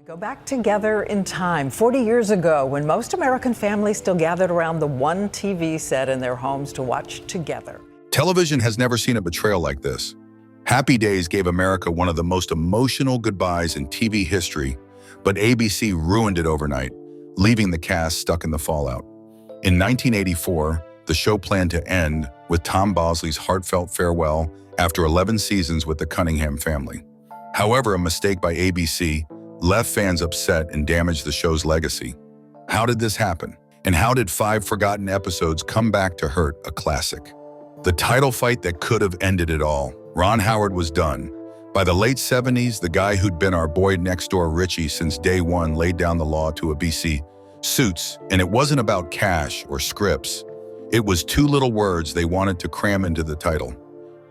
Go back together in time, 40 years ago, when most American families still gathered around the one TV set in their homes to watch together. Television has never seen a betrayal like this. Happy Days gave America one of the most emotional goodbyes in TV history, but ABC ruined it overnight, leaving the cast stuck in the fallout. In 1984, the show planned to end with Tom Bosley's heartfelt farewell after 11 seasons with the Cunningham family. However, a mistake by ABC left fans upset and damaged the show's legacy. How did this happen? And how did 5 forgotten episodes come back to hurt a classic? The title fight that could have ended it all. Ron Howard was done. By the late 70s, the guy who'd been our boy next door Richie since day one laid down the law to ABC Suits, and it wasn't about cash or scripts. It was 2 little words they wanted to cram into the title.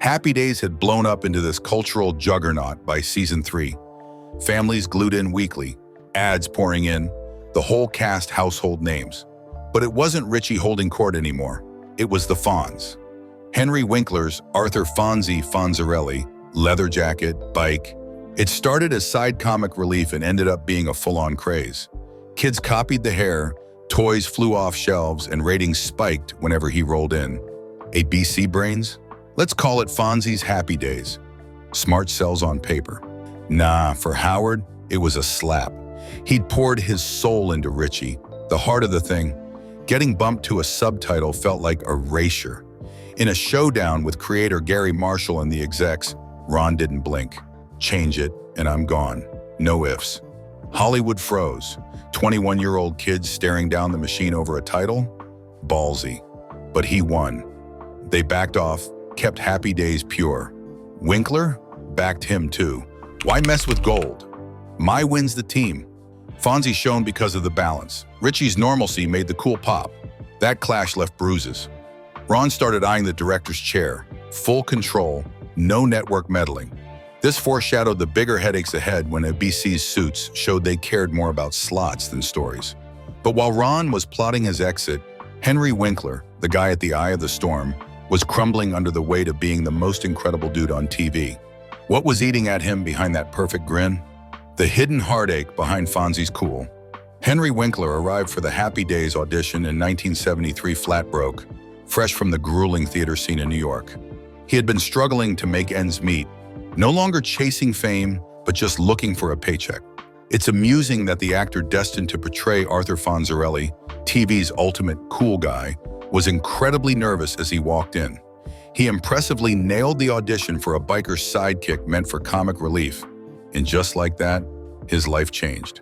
Happy Days had blown up into this cultural juggernaut by season 3. Families glued in weekly, ads pouring in, the whole cast household names. But it wasn't Richie holding court anymore. It was the Fonz. Henry Winkler's Arthur Fonzie Fonzarelli, leather jacket, bike. It started as side comic relief and ended up being a full-on craze. Kids copied the hair, toys flew off shelves, and ratings spiked whenever he rolled in. ABC brains? Let's call it Fonzie's Happy Days. Smart sells on paper. Nah, for Howard, it was a slap. He'd poured his soul into Richie, the heart of the thing. Getting bumped to a subtitle felt like erasure. In a showdown with creator Gary Marshall and the execs, Ron didn't blink. Change it, and I'm gone. No ifs. Hollywood froze. 21-year-old kids staring down the machine over a title? Ballsy. But he won. They backed off, kept Happy Days pure. Winkler backed him too. Why mess with gold? My wins the team. Fonzie shone because of the balance. Richie's normalcy made the cool pop. That clash left bruises. Ron started eyeing the director's chair. Full control, no network meddling. This foreshadowed the bigger headaches ahead when ABC's Suits showed they cared more about slots than stories. But while Ron was plotting his exit, Henry Winkler, the guy at the eye of the storm, was crumbling under the weight of being the most incredible dude on TV. What was eating at him behind that perfect grin? The hidden heartache behind Fonzie's cool. Henry Winkler arrived for the Happy Days audition in 1973 flat broke, fresh from the grueling theater scene in New York. He had been struggling to make ends meet, no longer chasing fame, but just looking for a paycheck. It's amusing that the actor destined to portray Arthur Fonzarelli, TV's ultimate cool guy, was incredibly nervous as he walked in. He impressively nailed the audition for a biker's sidekick meant for comic relief. And just like that, his life changed.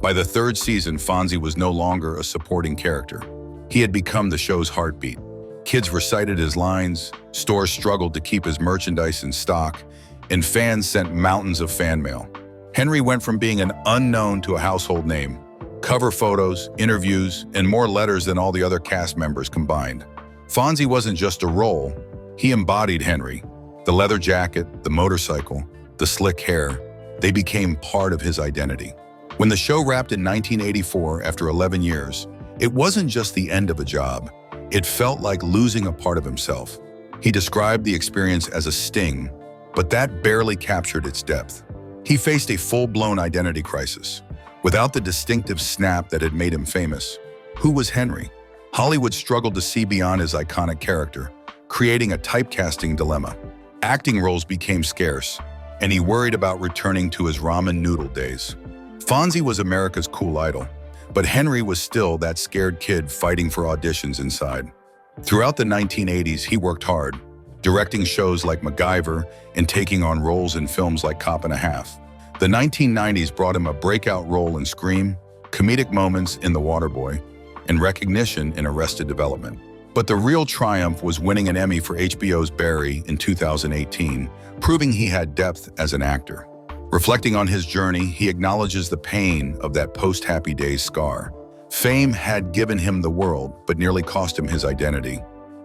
By the 3rd season, Fonzie was no longer a supporting character. He had become the show's heartbeat. Kids recited his lines, stores struggled to keep his merchandise in stock, and fans sent mountains of fan mail. Henry went from being an unknown to a household name. Cover photos, interviews, and more letters than all the other cast members combined. Fonzie wasn't just a role, he embodied Henry. The leather jacket, the motorcycle, the slick hair, they became part of his identity. When the show wrapped in 1984 after 11 years, it wasn't just the end of a job. It felt like losing a part of himself. He described the experience as a sting, but that barely captured its depth. He faced a full-blown identity crisis. Without the distinctive snap that had made him famous, who was Henry? Hollywood struggled to see beyond his iconic character, creating a typecasting dilemma. Acting roles became scarce, and he worried about returning to his ramen noodle days. Fonzie was America's cool idol, but Henry was still that scared kid fighting for auditions inside. Throughout the 1980s, he worked hard, directing shows like MacGyver and taking on roles in films like Cop and a Half. The 1990s brought him a breakout role in Scream, comedic moments in The Waterboy, and recognition in Arrested Development. But the real triumph was winning an Emmy for HBO's Barry in 2018, proving he had depth as an actor. Reflecting on his journey, he acknowledges the pain of that post-Happy Days scar. Fame had given him the world, but nearly cost him his identity.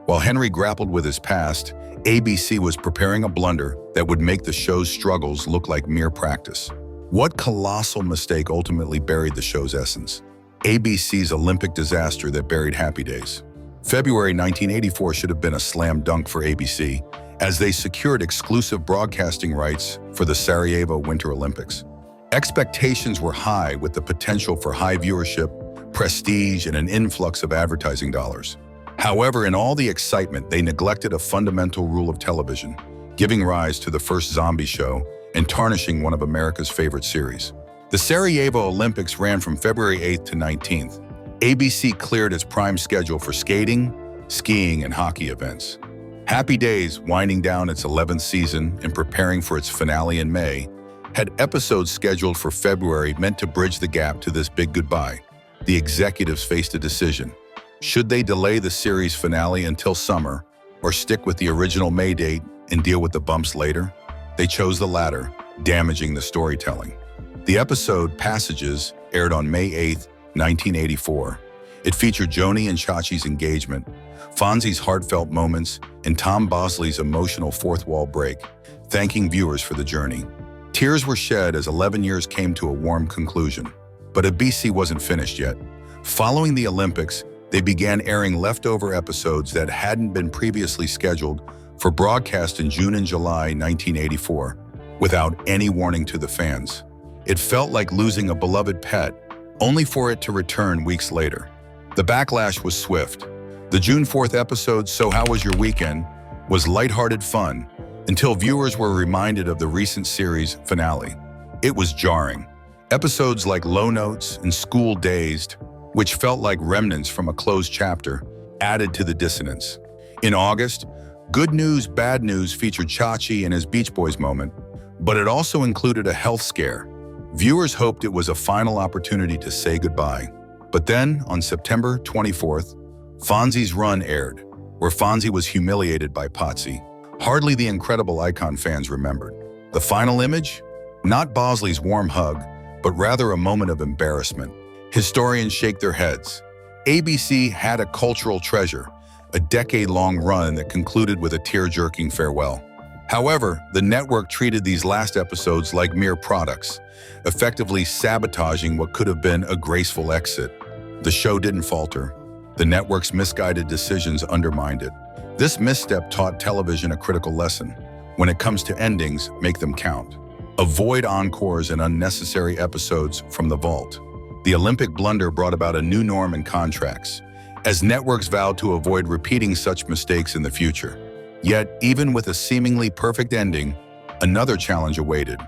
While Henry grappled with his past, ABC was preparing a blunder that would make the show's struggles look like mere practice. What colossal mistake ultimately buried the show's essence? ABC's Olympic disaster that buried Happy Days. February 1984 should have been a slam dunk for ABC, as they secured exclusive broadcasting rights for the Sarajevo Winter Olympics. Expectations were high with the potential for high viewership, prestige, and an influx of advertising dollars. However, in all the excitement, they neglected a fundamental rule of television, giving rise to the first zombie show and tarnishing one of America's favorite series. The Sarajevo Olympics ran from February 8th to 19th. ABC cleared its prime schedule for skating, skiing, and hockey events. Happy Days, winding down its 11th season and preparing for its finale in May, had episodes scheduled for February meant to bridge the gap to this big goodbye. The executives faced a decision. Should they delay the series finale until summer or stick with the original May date and deal with the bumps later? They chose the latter, damaging the storytelling. The episode Passages aired on May 8, 1984. It featured Joni and Chachi's engagement, Fonzie's heartfelt moments, and Tom Bosley's emotional fourth wall break, thanking viewers for the journey. Tears were shed as 11 years came to a warm conclusion. But ABC wasn't finished yet. Following the Olympics, they began airing leftover episodes that hadn't been previously scheduled for broadcast in June and July 1984, without any warning to the fans. It felt like losing a beloved pet, only for it to return weeks later. The backlash was swift. The June 4th episode, So How Was Your Weekend, was lighthearted fun, until viewers were reminded of the recent series finale. It was jarring. Episodes like Low Notes and School Dazed, which felt like remnants from a closed chapter, added to the dissonance. In August, Good News, Bad News featured Chachi and his Beach Boys moment, but it also included a health scare. Viewers hoped it was a final opportunity to say goodbye. But then, on September 24th, Fonzie's Run aired, where Fonzie was humiliated by Potsy. Hardly the incredible icon fans remembered. The final image? Not Bosley's warm hug, but rather a moment of embarrassment. Historians shake their heads. ABC had a cultural treasure, a decade-long run that concluded with a tear-jerking farewell. However, the network treated these last episodes like mere products, effectively sabotaging what could have been a graceful exit. The show didn't falter. The network's misguided decisions undermined it. This misstep taught television a critical lesson. When it comes to endings, make them count. Avoid encores and unnecessary episodes from the vault. The Olympic blunder brought about a new norm in contracts, as networks vowed to avoid repeating such mistakes in the future. Yet, even with a seemingly perfect ending, another challenge awaited.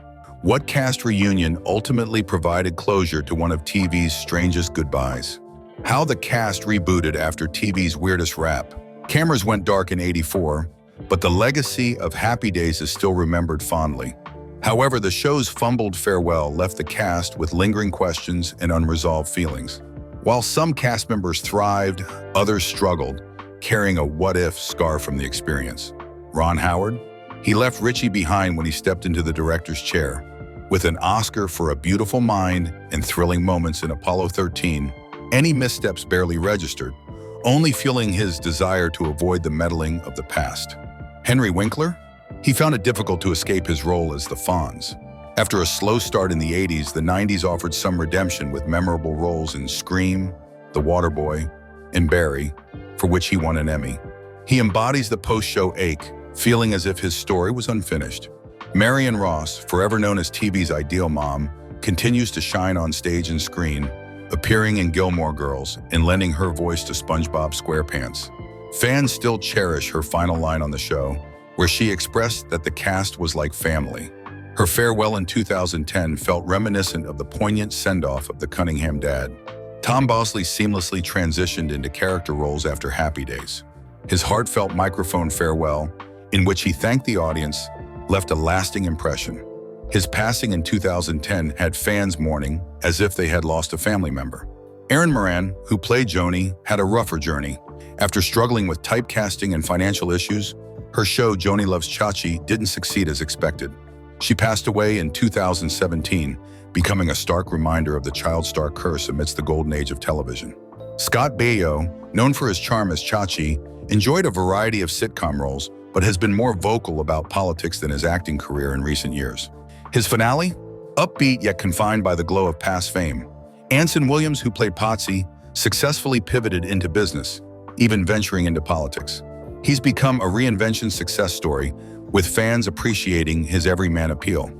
What cast reunion ultimately provided closure to one of TV's strangest goodbyes? How the cast rebooted after TV's weirdest rap. Cameras went dark in '84, but the legacy of Happy Days is still remembered fondly. However, the show's fumbled farewell left the cast with lingering questions and unresolved feelings. While some cast members thrived, others struggled, carrying a what-if scar from the experience. Ron Howard? He left Richie behind when he stepped into the director's chair. With an Oscar for A Beautiful Mind and thrilling moments in Apollo 13, any missteps barely registered, only fueling his desire to avoid the meddling of the past. Henry Winkler? He found it difficult to escape his role as the Fonz. After a slow start in the '80s, the '90s offered some redemption with memorable roles in Scream, The Waterboy, and Barry, for which he won an Emmy. He embodies the post-show ache, feeling as if his story was unfinished. Marion Ross, forever known as TV's ideal mom, continues to shine on stage and screen, appearing in Gilmore Girls and lending her voice to SpongeBob SquarePants. Fans still cherish her final line on the show, where she expressed that the cast was like family. Her farewell in 2010 felt reminiscent of the poignant send-off of the Cunningham dad. Tom Bosley seamlessly transitioned into character roles after Happy Days. His heartfelt microphone farewell, in which he thanked the audience, left a lasting impression. His passing in 2010 had fans mourning as if they had lost a family member. Erin Moran, who played Joni, had a rougher journey. After struggling with typecasting and financial issues, her show Joni Loves Chachi didn't succeed as expected. She passed away in 2017, becoming a stark reminder of the child star curse amidst the golden age of television. Scott Baio, known for his charm as Chachi, enjoyed a variety of sitcom roles, but has been more vocal about politics than his acting career in recent years. His finale? Upbeat yet confined by the glow of past fame. Anson Williams, who played Potsy, successfully pivoted into business, even venturing into politics. He's become a reinvention success story, with fans appreciating his everyman appeal.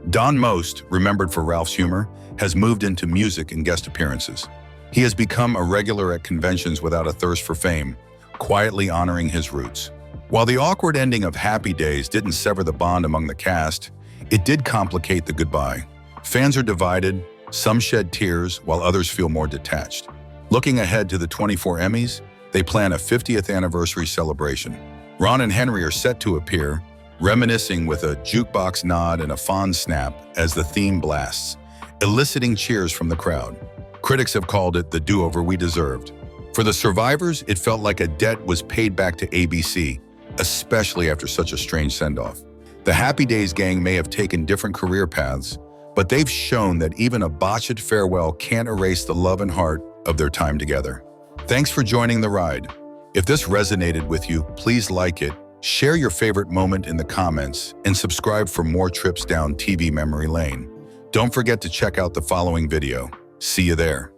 Don Most, remembered for Ralph's humor, has moved into music and guest appearances. He has become a regular at conventions without a thirst for fame, quietly honoring his roots. While the awkward ending of Happy Days didn't sever the bond among the cast, it did complicate the goodbye. Fans are divided, some shed tears while others feel more detached. Looking ahead to the 24 Emmys, they plan a 50th anniversary celebration. Ron and Henry are set to appear, reminiscing with a jukebox nod and a fond snap as the theme blasts, eliciting cheers from the crowd. Critics have called it the do-over we deserved. For the survivors, it felt like a debt was paid back to ABC, especially after such a strange send-off. The Happy Days gang may have taken different career paths, but they've shown that even a botched farewell can't erase the love and heart of their time together. Thanks for joining the ride. If this resonated with you, please like it, share your favorite moment in the comments, and subscribe for more trips down TV memory lane. Don't forget to check out the following video. See you there.